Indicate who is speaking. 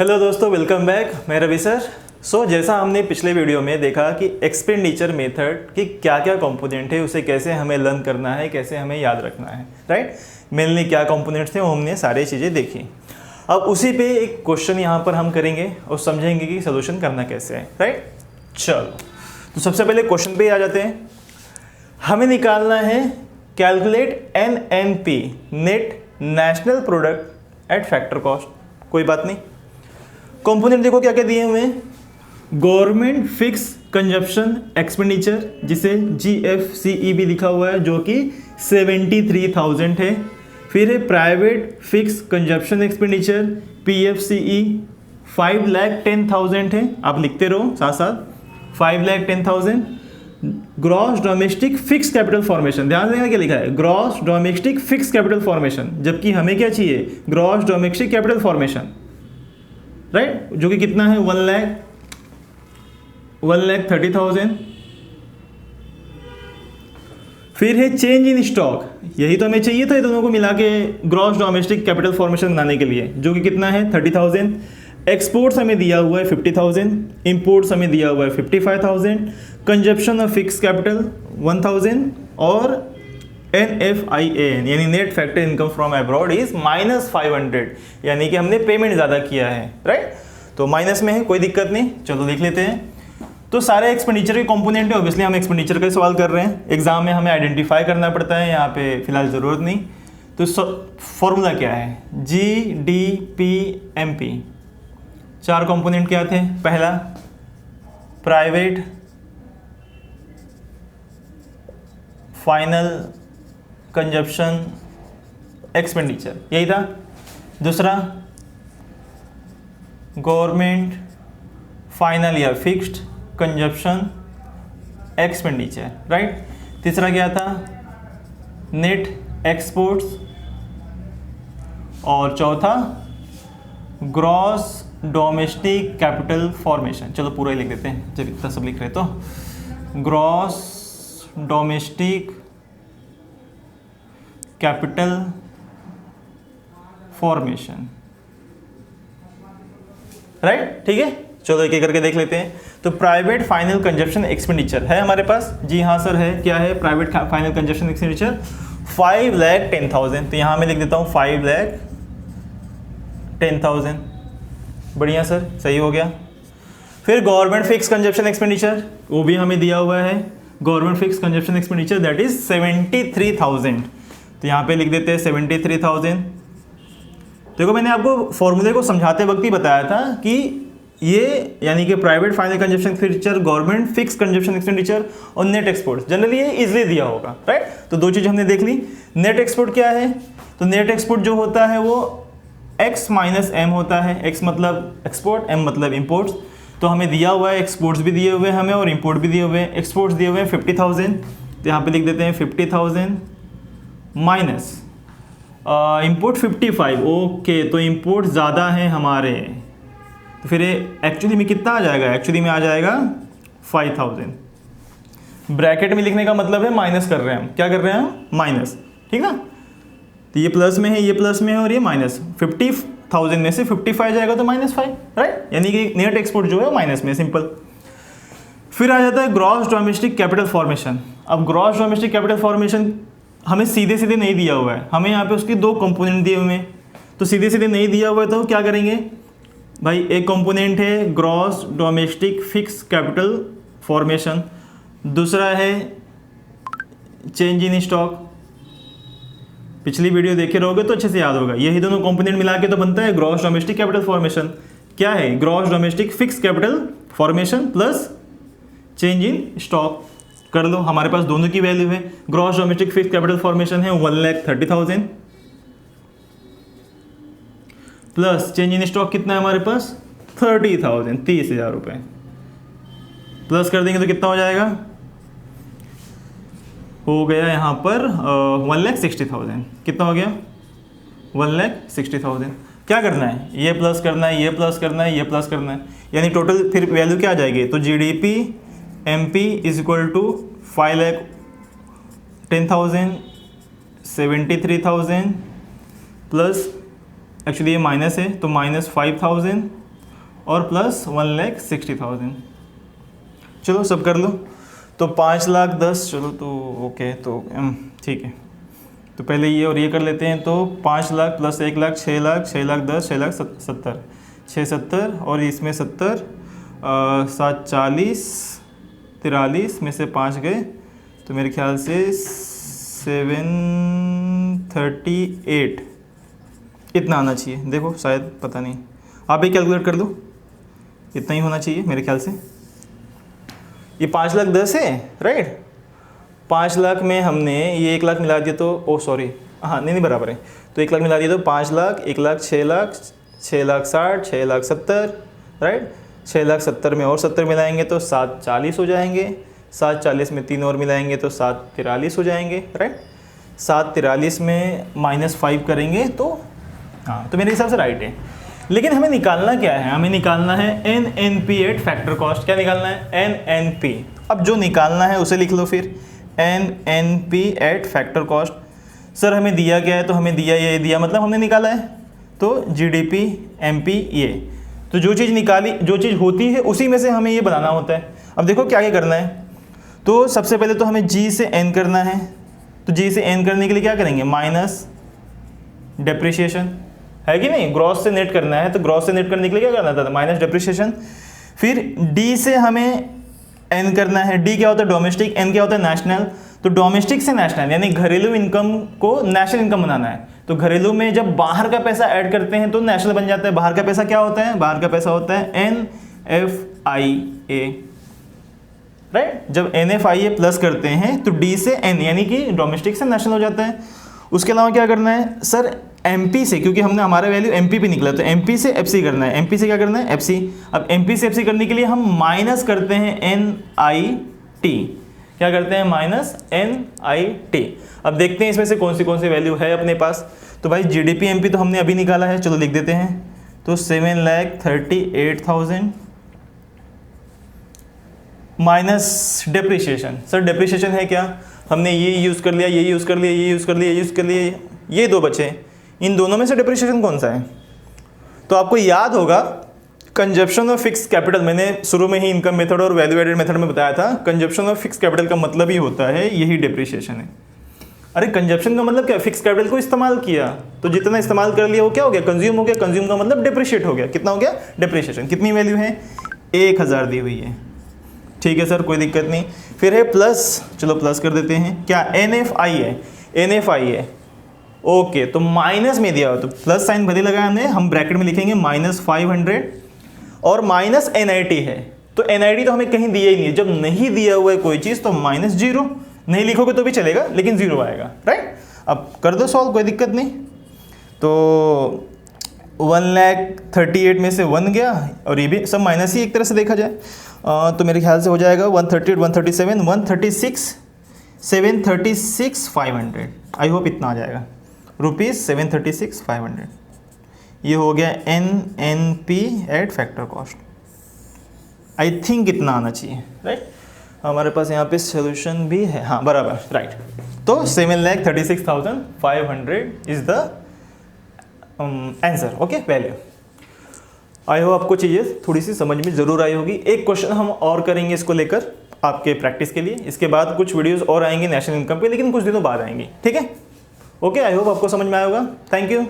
Speaker 1: Hello दोस्तों, welcome back. मैं Ravi sir. जैसा हमने पिछले वीडियो में देखा कि एक्सपेंडिचर मेथड की क्या क्या कंपोनेंट है, उसे कैसे हमें लर्न करना है, कैसे हमें याद रखना है, राइट। मेनली क्या कंपोनेंट्स थे वो हमने सारी चीज़ें देखी। अब उसी पे एक क्वेश्चन यहाँ पर हम करेंगे और समझेंगे कि सोल्यूशन करना कैसे है, राइट। चलो, तो सबसे पहले क्वेश्चन पे आ जाते हैं। हमें निकालना है calculate NNP, net national product at factor cost. कोई बात नहीं, कंपोनेंट देखो क्या क्या दिए हुए हैं। गवर्नमेंट फिक्स कंजप्शन एक्सपेंडिचर, जिसे GFCE भी लिखा हुआ है, जो कि 73,000 है। फिर है private fix consumption expenditure PFCE 5,10,000 है। आप लिखते रहो साथ साथ, 5,10,000। Gross domestic fix capital formation, ध्यान देना क्या लिखा है, gross domestic fix capital formation, जबकि हमें क्या चाहिए, gross domestic capital formation, right, जो कि कितना है 1,30,000। फिर है चेंज इन स्टॉक, यही तो हमें चाहिए था ये दोनों को मिला के ग्रॉस डोमेस्टिक कैपिटल फॉर्मेशन बनाने के लिए, जो कि कितना है 30,000। एक्सपोर्ट्स हमें दिया हुआ है 50,000, इंपोर्ट्स हमें दिया हुआ है 55,000, कंजप्शन ऑफ फिक्स कैपिटल 1,000 और NFIAN यानी net factor income from abroad is -500, यानी कि हमने पेमेंट ज़्यादा किया है, राइट। तो माइनस में है, कोई दिक्कत नहीं। चलो लिख लेते हैं। तो सारे एक्सपेंडिचर के कंपोनेंट है, ऑब्वियसली हम एक्सपेंडिचर का सवाल कर रहे हैं, एग्जाम में हमें आइडेंटिफाई करना पड़ता है, यहाँ पे फिलहाल ज़रूरत नहीं। तो फॉर्मूला क्या है, GDPMP। चार कंपोनेंट क्या थे, पहला प्राइवेट फाइनल कंजप्शन एक्सपेंडिचर, यही था। दूसरा गवर्नमेंट फाइनल या फिक्स्ड कंजप्शन एक्सपेंडिचर, राइट। तीसरा क्या था, नेट एक्सपोर्ट्स। और चौथा ग्रॉस डोमेस्टिक कैपिटल फॉर्मेशन। चलो पूरा ही लिख देते हैं, जब इतना सब लिख रहे तो gross domestic capital formation, right, ठीक है। चलो एक एक करके देख लेते हैं। तो प्राइवेट फाइनल कंजप्शन एक्सपेंडिचर है हमारे पास, जी हाँ सर है। क्या है प्राइवेट फाइनल कंजप्शन एक्सपेंडिचर, 5,10,000। तो यहाँ मैं लिख देता हूँ 5,10,000। बढ़िया सर, सही हो गया। फिर गवर्नमेंट फिक्स कंजप्शन एक्सपेंडिचर, वो भी हमें दिया हुआ है, government fix consumption expenditure that is 73,000। तो यहाँ पे लिख देते हैं 73,000। देखो मैंने आपको फॉर्मूले को समझाते वक्त ही बताया था कि ये यानी कि private final consumption expenditure, government fix consumption expenditure और नेट एक्सपोर्ट जनरली ये इजीली दिया होगा, राइट। तो दो चीज़ हमने देख ली। नेट एक्सपोर्ट क्या है, तो नेट एक्सपोर्ट जो होता है वो X - M होता है। X मतलब एक्सपोर्ट, M मतलब इम्पोर्ट्स। तो हमें दिया हुआ है एक्सपोर्ट्स भी दिए हुए हैं हमें और इम्पोर्ट भी दिए हुए हैं। एक्सपोर्ट्स दिए हुए हैं 50,000, तो यहाँ पे लिख देते हैं 50,000 माइनस इम्पोर्ट 55। ओके, तो इम्पोर्ट ज़्यादा है हमारे, तो फिर एक्चुअली में कितना आ जाएगा, एक्चुअली में आ जाएगा 5,000। ब्रैकेट में लिखने का मतलब है माइनस कर रहे हैं हम, क्या कर रहे हैं हम, माइनस, ठीक ना। तो ये प्लस में है, ये प्लस में है और ये माइनस। 50,000 में से 55 जाएगा तो -5, राइट, यानी कि नेट एक्सपोर्ट जो है माइनस में, सिंपल। फिर आ जाता है ग्रॉस डोमेस्टिक कैपिटल फॉर्मेशन। अब ग्रॉस डोमेस्टिक कैपिटल फॉर्मेशन हमें सीधे सीधे नहीं दिया हुआ है, हमें यहाँ पे उसके दो कंपोनेंट दिए हुए हैं। तो सीधे सीधे नहीं दिया हुआ है तो क्या करेंगे भाई, एक कंपोनेंट है gross domestic fix capital formation, दूसरा है चेंज इन स्टॉक। पिछली वीडियो देखे रहोगे तो अच्छे से याद होगा, यही दोनों कंपोनेंट मिला के तो बनता है ग्रॉस डोमेस्टिक कैपिटल फॉर्मेशन। क्या है, gross domestic fix capital formation plus change in stock. कर लो, हमारे पास दोनों की वैल्यू है। Gross domestic fix capital formation है 1,30,000 प्लस चेंज इन स्टॉक कितना है हमारे पास 30,000, 30,000 रुपये। प्लस कर देंगे तो कितना हो जाएगा, हो गया यहाँ पर 1,60,000। कितना हो गया 1,60,000। क्या करना है, ये प्लस करना है, ये प्लस करना है, ये प्लस करना है, यानी टोटल फिर वैल्यू क्या आ जाएगी। तो GDPMP is equal to 5,10,000 73,000 plus, actually ये माइनस है तो -5,000 और प्लस 1,60,000। चलो सब कर लो। तो 5,10,000, चलो तो ओके, तो ठीक है। तो पहले ये और ये कर लेते हैं। तो 5 लाख प्लस 1 लाख 6 लाख, 6 लाख 10, 6 लाख 70, 670 और इसमें 70, 7 40, 43 में से 5 गए तो मेरे ख्याल से 738 इतना आना चाहिए। देखो शायद, पता नहीं, आप ही कैलकुलेट कर लो, इतना ही होना चाहिए मेरे ख्याल से। ये 5,10,000 है, राइट। 5 लाख में हमने ये 1 लाख मिला दिया तो सॉरी, हाँ नहीं बराबर है। तो 1 लाख मिला दिया तो 5 लाख, 1 लाख 6 लाख, 6 लाख 60, 6 लाख 70, राइट। 6 लाख 70 में और 70 मिलाएंगे तो 740 हो जाएंगे। 740 में 3 और मिलाएंगे तो 743 हो जाएंगे, राइट। 743 में -5 करेंगे तो हाँ, तो मेरे हिसाब से राइट है। लेकिन हमें निकालना क्या है? हमें निकालना है NNP एट फैक्टर कॉस्ट। क्या निकालना है? NNP। अब जो निकालना है उसे लिख लो फिर, NNP eight factor cost. Sir हमें दिया क्या है? तो हमें दिया ये दिया, मतलब हमने निकाला है। तो GDP MP ये, तो जो चीज़ निकाली, जो चीज़ होती है उसी में से हमें ये बनाना होता है। अब देखो क्या क्या करना है। तो सबसे पहले तो हमें G से N करना है। तो G से N करने के लिए क्या करेंगे? माइनस डेप्रिसिएशन, है कि नहीं? ग्रॉस से नेट करना है, तो ग्रॉस से नेट करने के लिए क्या करना था? Minus depreciation. फिर D से हमें N करना है। D क्या होता है? डोमेस्टिक। N क्या होता है? नेशनल। तो डोमेस्टिक से नेशनल यानी घरेलू इनकम को नेशनल इनकम बनाना है। तो घरेलू में जब बाहर का पैसा ऐड करते हैं तो नेशनल बन जाता है। बाहर का पैसा क्या होता है? बाहर का पैसा होता है NFIA, राइट। जब NFIA प्लस करते हैं तो D से N यानी कि डोमेस्टिक से नेशनल हो जाता है। उसके अलावा क्या करना है सर? MP से, क्योंकि हमने हमारा वैल्यू MP पे निकला, तो MP से FC करना है। MP से क्या करना है? FC। अब MP से FC करने के लिए हम माइनस करते हैं NIT। क्या करते हैं? Minus NIT। अब देखते हैं इसमें से कौन सी वैल्यू है अपने पास। तो भाई GDP MP तो हमने अभी निकाला है, चलो लिख देते हैं। तो 7,38,000 माइनस डेप्रिसिएशन। सर डेप्रिसिएशन है क्या? हमने ये यूज़ कर लिया, ये यूज़ कर लिया, ये यूज़ कर लिया, ये यूज़ कर लिया, ये दो बचे। इन दोनों में से डेप्रिसिएशन कौन सा है? तो आपको याद होगा कंजप्शन ऑफ फिक्स कैपिटल, मैंने शुरू में ही इनकम मेथड और वैल्यू एडेड मेथड में बताया था। कंजप्शन ऑफ फिक्स कैपिटल का मतलब ही होता है यही डेप्रिसिएशन है। अरे कंजप्शन का मतलब क्या? फिक्स कैपिटल को इस्तेमाल किया, तो जितना इस्तेमाल कर लिया वो क्या हो गया? कंज्यूम हो गया। कंज्यूम का मतलब डेप्रिशिएट हो गया। कितना हो गया? डेप्रिसिएशन। कितनी वैल्यू है? 1,000 दी हुई है। ठीक है सर, कोई दिक्कत नहीं। फिर है प्लस, चलो प्लस कर देते हैं। क्या? NFI है, NFI है, ओके। तो माइनस में दिया हो तो प्लस साइन भले लगाया हमने, हम ब्रैकेट में लिखेंगे -500 और माइनस NIT है। तो NIT तो हमें कहीं दिया ही नहीं है। जब नहीं दिया हुआ है कोई चीज़ तो -0, नहीं लिखोगे तो भी चलेगा लेकिन 0 आएगा, राइट। अब कर दो सॉल्व, कोई दिक्कत नहीं। तो 1,38,000 में से 1 गया और ये भी सब माइनस ही एक तरह से देखा जाए। तो मेरे ख्याल से हो जाएगा 138, 137, 136, 736,500। आई होप इतना आ जाएगा, ₹736,500। ये हो गया NNP eight factor cost. I think इतना आना चाहिए, राइट। हमारे पास यहाँ पे सोल्यूशन भी है, हाँ बराबर, राइट। तो 7,36,500 is the answer, okay, value. I hope आपको चीज़ें थोड़ी सी समझ में ज़रूर आई होगी। एक क्वेश्चन हम और करेंगे इसको लेकर आपके प्रैक्टिस के लिए। इसके बाद कुछ वीडियोस और आएंगी नेशनल इनकम पे, लेकिन कुछ दिनों बाद आएंगी, ठीक है। ओके, आई होप आपको समझ में आया होगा। Thank you.